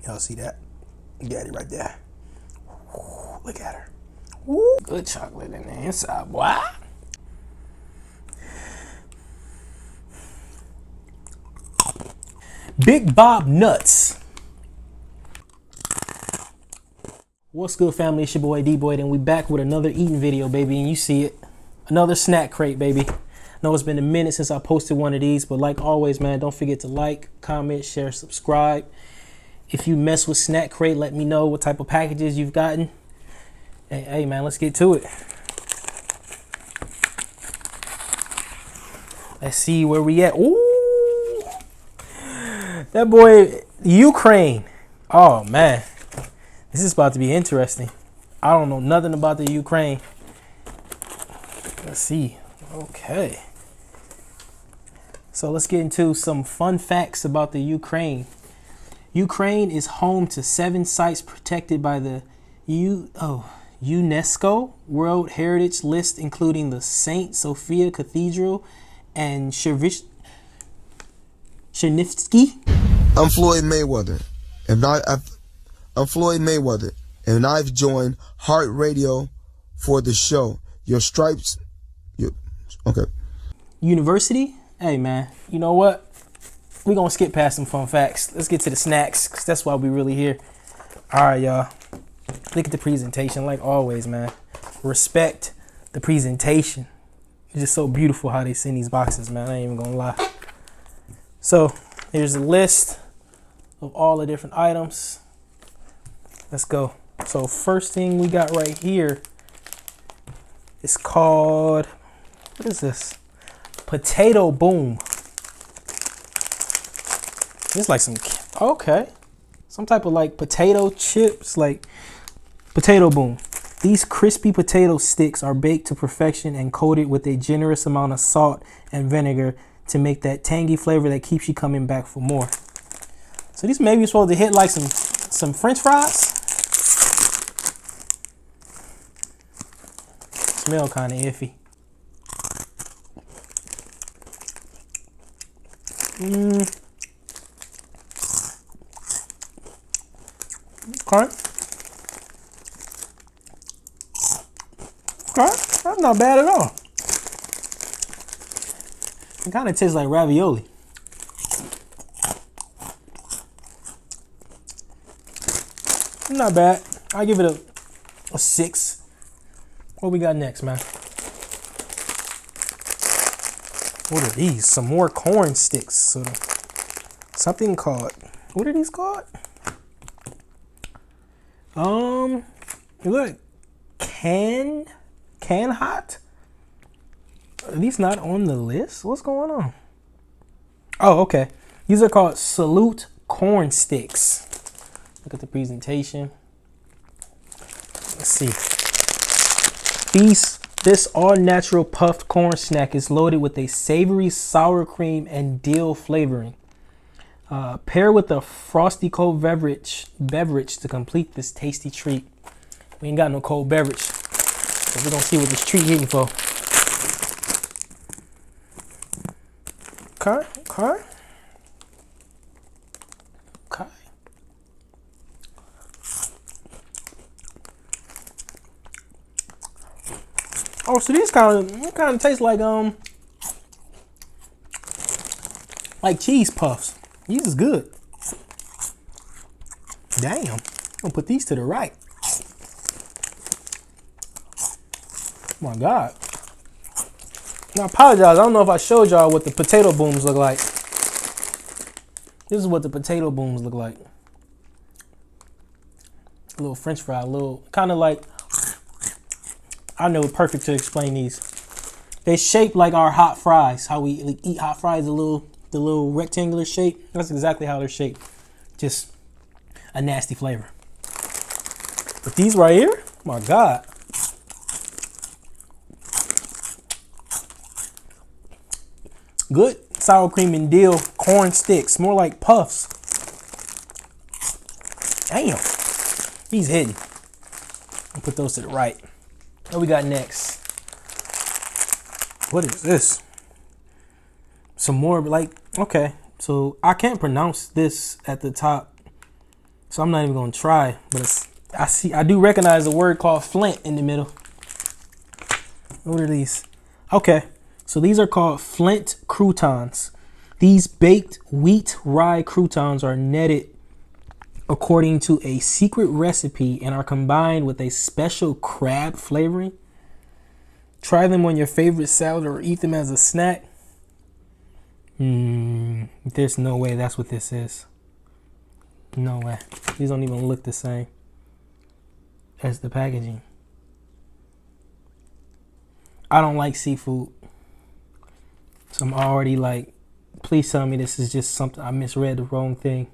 Y'all see that? Got it right there. Ooh, look at her. Ooh, good chocolate in the inside, boy. Big Bob Nuts. What's good, family? It's your boy DBoyd, and we back with another eating video, baby. And you see it, another snack crate, baby. I know it's been a minute since I posted one of these, but like always, man, don't forget to like, comment, share, subscribe. If you mess with Snackcrate, let me know what type of packages you've gotten. Hey, man, let's get to it. Let's see where we at. Ooh, that boy, Ukraine. Oh, man. This is about to be interesting. I don't know nothing about the Ukraine. Let's see. Okay. So let's get into some fun facts about the Ukraine. Ukraine is home to 7 sites protected by the UNESCO World Heritage List, including the St. Sophia Cathedral and Chernivtsi. I'm Floyd Mayweather, and I've joined Heart Radio for the show. Your stripes. Okay. University. Hey, man. You know what? We're going to skip past some fun facts. Let's get to the snacks, because that's why we really here. All right, y'all. Look at the presentation, like always, man. Respect the presentation. It's just so beautiful how they send these boxes, man. I ain't even going to lie. So, here's a list of all the different items. Let's go. So, first thing we got right here is called, what is this? Potato Boom. It's like some, okay, some type of like potato chips, like Potato Boom. These crispy potato sticks are baked to perfection and coated with a generous amount of salt and vinegar to make that tangy flavor that keeps you coming back for more. So these maybe supposed to hit like some French fries. Smell kind of iffy. Okay. Okay, that's not bad at all. It kind of tastes like ravioli. Not bad. I give it a 6. What we got next, man? What are these? Some more corn sticks. So something called, what are these called? Look, can hot. Are these not on the list? What's going on? Oh, okay. These are called Salute corn sticks. Look at the presentation. Let's see. This all-natural puffed corn snack is loaded with a savory sour cream and dill flavoring. Pair with a frosty cold beverage to complete this tasty treat. We ain't got no cold beverage, so we're gonna see what this treat hitting for. Okay. Oh, so these kind of taste like cheese puffs. These is good. Damn, I'm gonna put these to the right. Oh my God. Now, I apologize. I don't know if I showed y'all what the potato booms look like. This is what the potato booms look like. A little French fry, a little kind of like, I know, perfect to explain these. They shape like our hot fries. How we eat hot fries, the little rectangular shape. That's exactly how they're shaped. Just a nasty flavor. But these right here, my God. Good sour cream and dill corn sticks. More like puffs. Damn. He's hidden. I'll put those to the right. What we got next? What is this? Some more like, okay. So I can't pronounce this at the top. So I'm not even gonna try, but I do recognize a word called Flint in the middle. What are these? Okay, so these are called Flint croutons. These baked wheat rye croutons are netted according to a secret recipe and are combined with a special crab flavoring. Try them on your favorite salad or eat them as a snack. There's no way that's what this is. No way. These don't even look the same as the packaging. I don't like seafood. So I'm already like, please tell me this is just something I misread the wrong thing.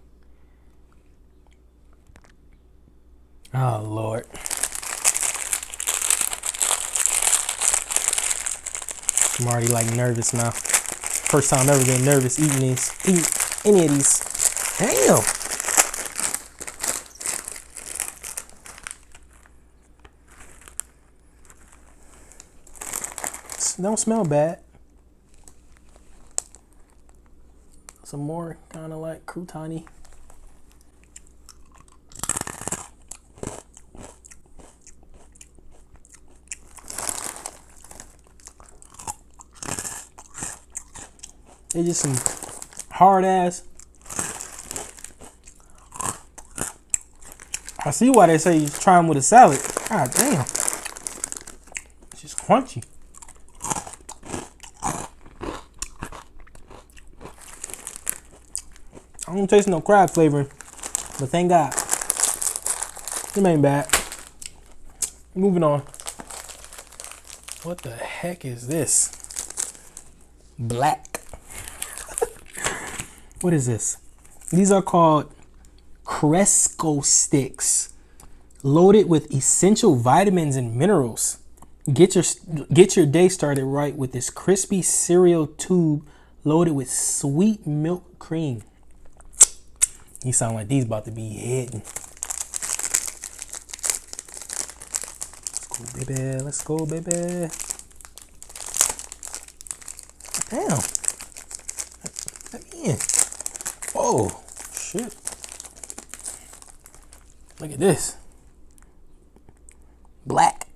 Oh Lord. I'm already like nervous now. First time ever getting nervous eating any of these. Damn. Don't smell bad. Some more kind of like crouton-y. They're just some hard ass. I see why they say you try them with a salad. God damn. It's just crunchy. I don't taste no crab flavor, but thank God. It ain't bad. Moving on. What the heck is this? Black. What is this? These are called Cresco Sticks, loaded with essential vitamins and minerals. Get your day started right with this crispy cereal tube loaded with sweet milk cream. These sound like these about to be hitting. Let's go, baby. Let's go, baby. Damn. Let me in. Oh, shit. Look at this. Black.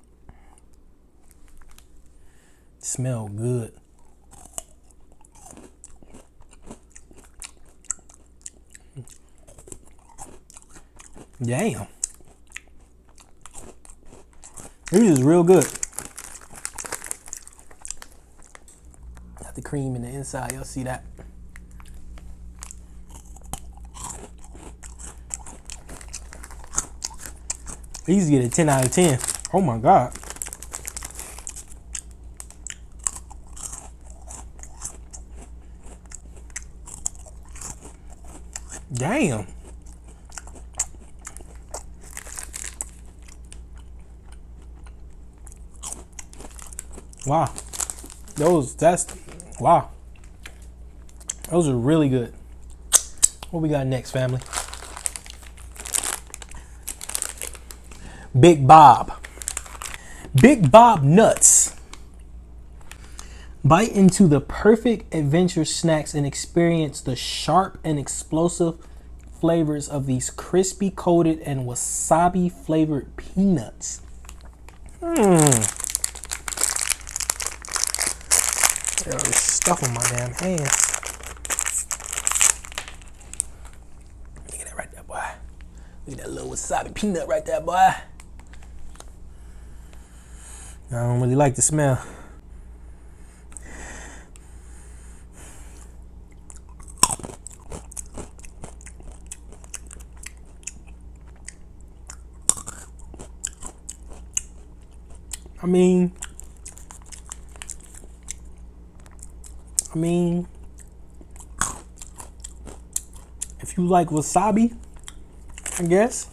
Smell good. Damn. This is real good. Got the cream in the inside. Y'all see that? These get a 10 out of 10. Oh my God. Damn. Wow. Wow. Those are really good. What we got next, family? Big Bob. Big Bob nuts. Bite into the perfect adventure snacks and experience the sharp and explosive flavors of these crispy coated and wasabi flavored peanuts. There's stuff on my damn hands. Look at that right there, boy. Look at that little wasabi peanut right there, boy. I don't really like the smell. I mean, if you like wasabi, I guess.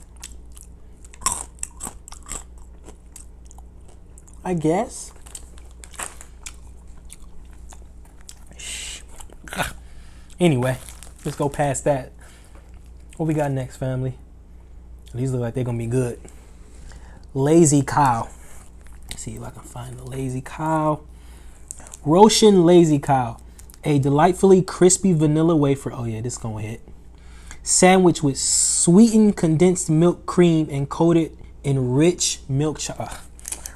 Anyway, let's go past that. What we got next, family? These look like they're gonna be good. Lazy Cow. Let's see if I can find the Lazy Cow. Rozhan Lazy Cow. A delightfully crispy vanilla wafer. Oh yeah, this is gonna hit. Sandwiched with sweetened condensed milk cream and coated in rich milk chocolate.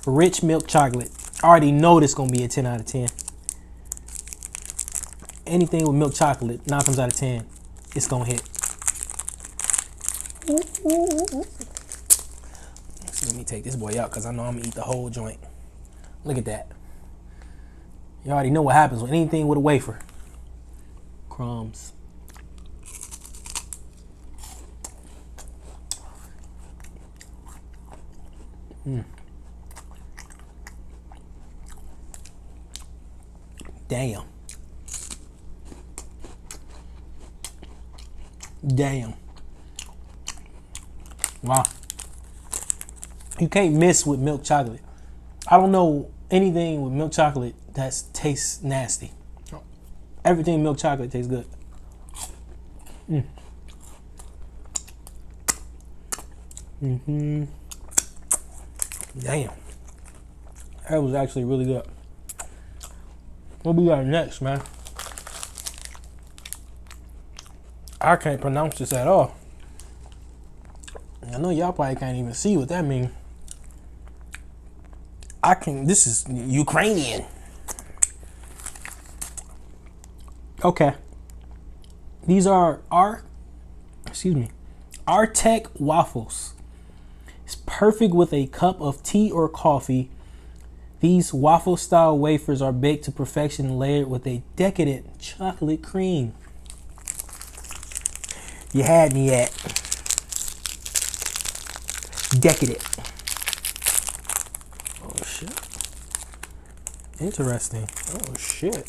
I already know this gonna be a 10 out of 10. Anything with milk chocolate, 9 times out of 10, it's gonna hit. So let me take this boy out because I know I'm gonna eat the whole joint. Look at that. You already know what happens with anything with a wafer. Crumbs. Damn. Wow. You can't miss with milk chocolate. I don't know anything with milk chocolate that tastes nasty. Everything milk chocolate tastes good. Damn. That was actually really good. What we got next, man? I can't pronounce this at all. I know y'all probably can't even see what that means. This is Ukrainian. Okay. These are Artec waffles. It's perfect with a cup of tea or coffee. These waffle-style wafers are baked to perfection, layered with a decadent chocolate cream. You had me at decadent. Oh shit. Interesting. Oh shit.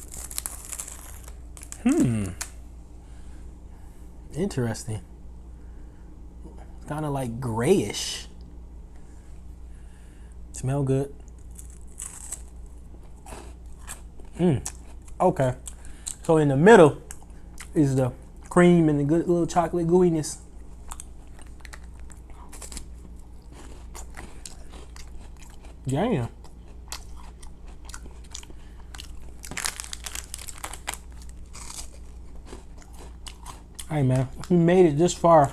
Interesting. Kind of like grayish. Smell good. Okay. So in the middle is the cream and the good little chocolate gooiness. Damn. Hey man, if you made it this far,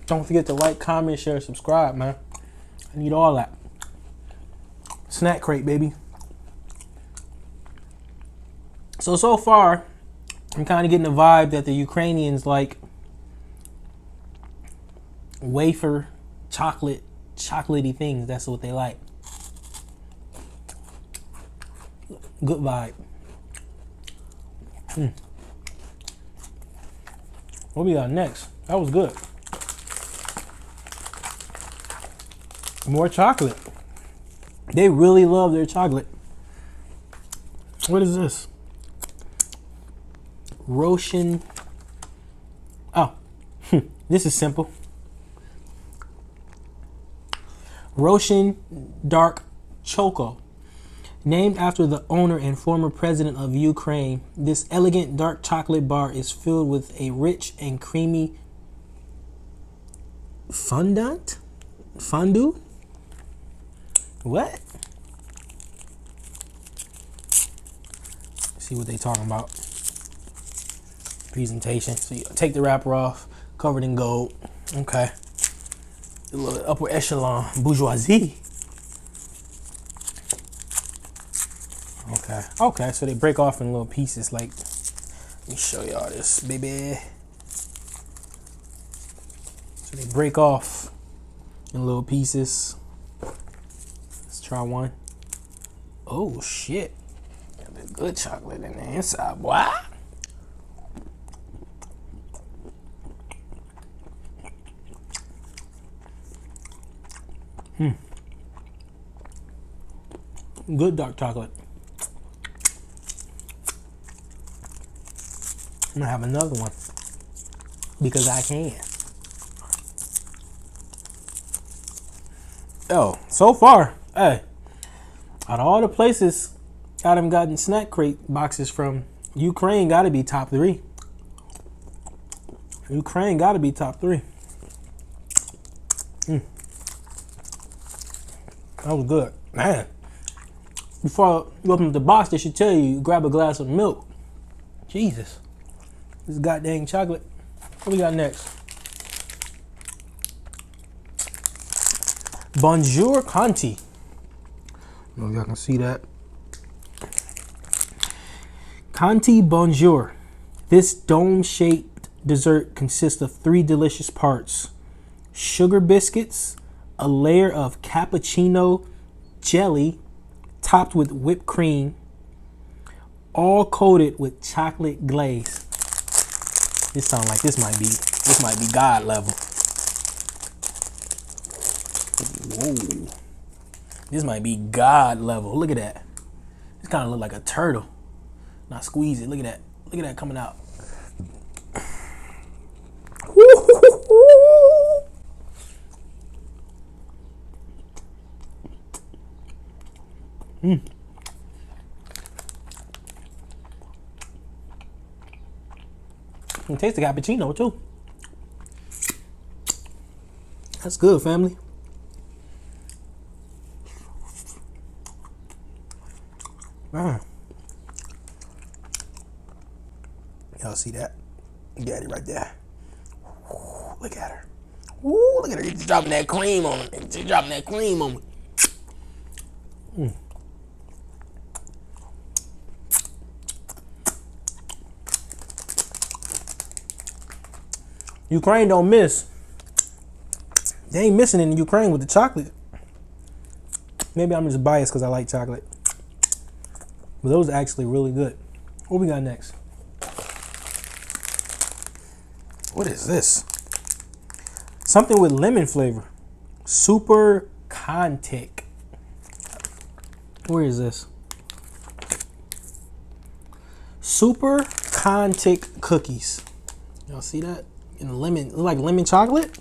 don't forget to like, comment, share, subscribe, man. I need all that. Snackcrate, baby. So far, I'm kind of getting the vibe that the Ukrainians like wafer, chocolatey things. That's what they like. Good vibe. What we got next? That was good. More chocolate. They really love their chocolate. What is this? Rozhan. Oh, this is simple. Rozhan Dark Choco. Named after the owner and former president of Ukraine, this elegant dark chocolate bar is filled with a rich and creamy fondant? Fondue? What? See what they talking about. Presentation. So you take the wrapper off, covered in gold. Okay. A little upper echelon bourgeoisie. Okay, so they break off in little pieces. Like, let me show y'all this, baby. So they break off in little pieces. Let's try one. Oh shit, got the good chocolate in the inside, boy. Good dark chocolate. I'm gonna have another one because I can. Oh, so far, hey, out of all the places I done gotten Snackcrate boxes from, Ukraine gotta be top 3. Ukraine gotta be top 3. That was good, man. Before you open the box, they should tell you grab a glass of milk. Jesus. This goddamn chocolate. What we got next? Bonjour Conti. I don't know if y'all can see that. Conti Bonjour. This dome-shaped dessert consists of 3 delicious parts: sugar biscuits, a layer of cappuccino jelly topped with whipped cream, all coated with chocolate glaze. This sounds like this might be God level. Whoa. This might be God level. Look at that. This kind of look like a turtle. Now squeeze it. Look at that. Look at that coming out. Mm. You can taste the cappuccino too. That's good, family. Man. Y'all see that? Daddy right there. Ooh, look at her. Ooh, look at her. She's dropping that cream on me. She's dropping that cream on me. Mm. Ukraine don't miss. They ain't missing in Ukraine with the chocolate. Maybe I'm just biased because I like chocolate. But those are actually really good. What we got next? What is this? Something with lemon flavor. Super Contic. Where is this? Super Contic cookies. Y'all see that? In lemon, like lemon chocolate?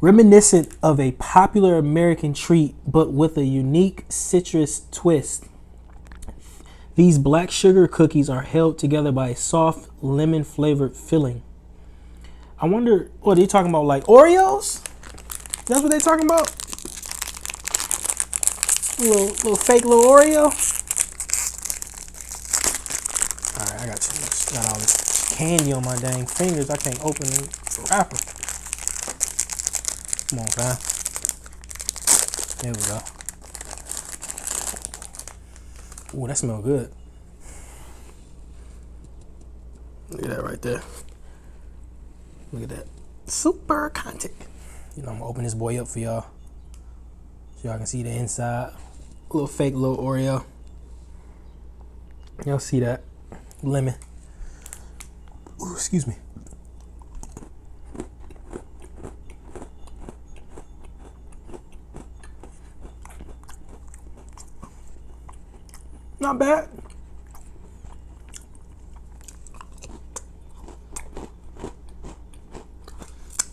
Reminiscent of a popular American treat, but with a unique citrus twist. These black sugar cookies are held together by a soft lemon flavored filling. I wonder, what are they talking about? Like Oreos? That's what they talking about? Little fake little Oreo? Alright, I got all this candy on my dang fingers. I can't open the wrapper. Come on, fam. There we go. Ooh, that smells good. Look at that right there. Look at that. Super Contic. You know, I'm gonna open this boy up for y'all, so y'all can see the inside. A little fake little Oreo. Y'all see that? Lemon. Ooh, excuse me. Not bad.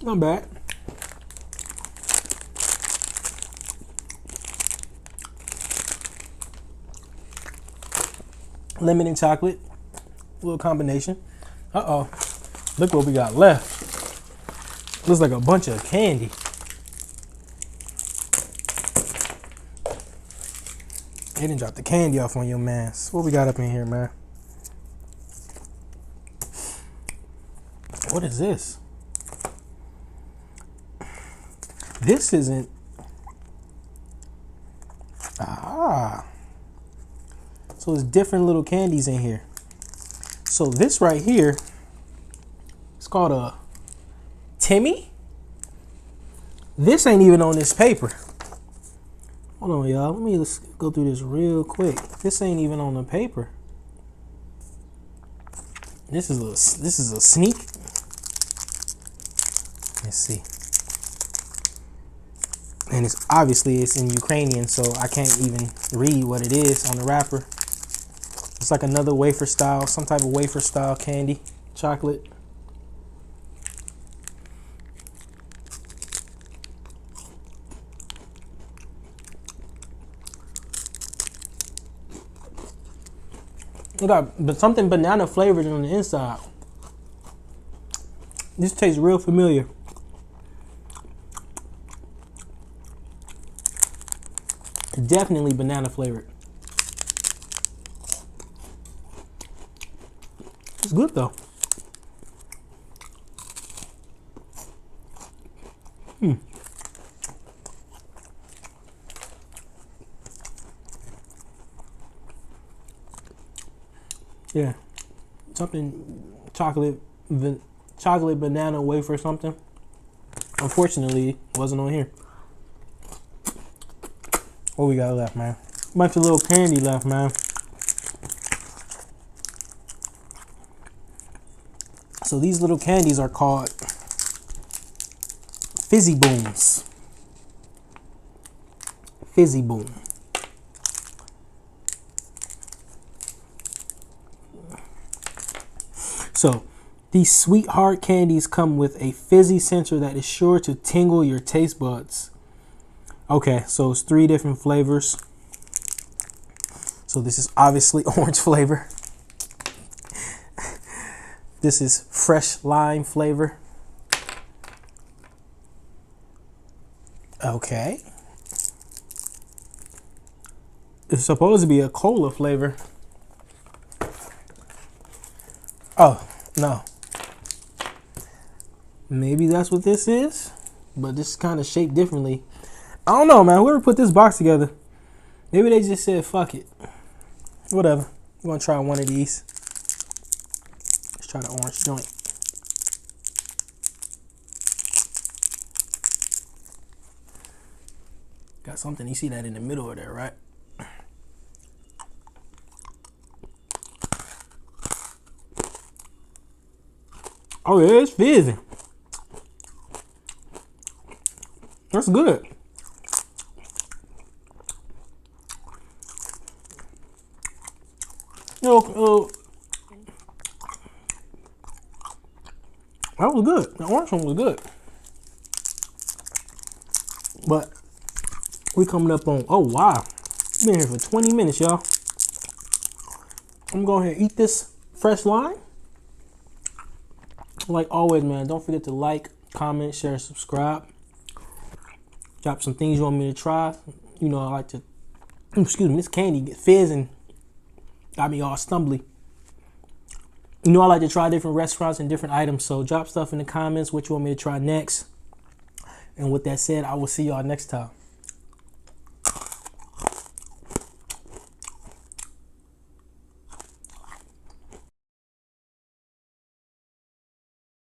Not bad. Lemon and chocolate. A little combination. Uh-oh. Look what we got left. Looks like a bunch of candy. They didn't drop the candy off on your mans. What we got up in here, man? What is this? This isn't. Ah. So it's different little candies in here. So this right here, it's called a Timmy. This ain't even on this paper. Hold on, y'all. Let me just go through this real quick. This ain't even on the paper. This is a sneak. Let's see. And it's obviously in Ukrainian, so I can't even read what it is on the wrapper. It's like another wafer style, some type of wafer style candy, chocolate. We got something banana flavored on the inside. This tastes real familiar. Definitely banana flavored. It's good though. Yeah, something chocolate banana wafer or something. Unfortunately, it wasn't on here. What we got left, man? Bunch of little candy left, man. So these little candies are called Fizzy Booms. Fizzy Boom. So these sweet hard candies come with a fizzy center that is sure to tingle your taste buds. Okay, so it's 3 different flavors. So this is obviously orange flavor. This is fresh lime flavor. Okay. It's supposed to be a cola flavor. Oh, no. Maybe that's what this is, but this is kind of shaped differently. I don't know, man. Whoever put this box together, maybe they just said, fuck it. Whatever. We're going to try one of these. Let's try the orange joint. Got something. You see that in the middle of there, right? Oh, yeah, it's fizzy. That's good. That was good. The orange one was good. But we coming up on, oh wow. Been here for 20 minutes, y'all. I'm going to eat this fresh lime. Like always, man, don't forget to like, comment, share, subscribe. Drop some things you want me to try. You know, I like to, excuse me, this candy get fizz and got me all stumbly. You know, I like to try different restaurants and different items. So drop stuff in the comments what you want me to try next. And with that said, I will see y'all next time.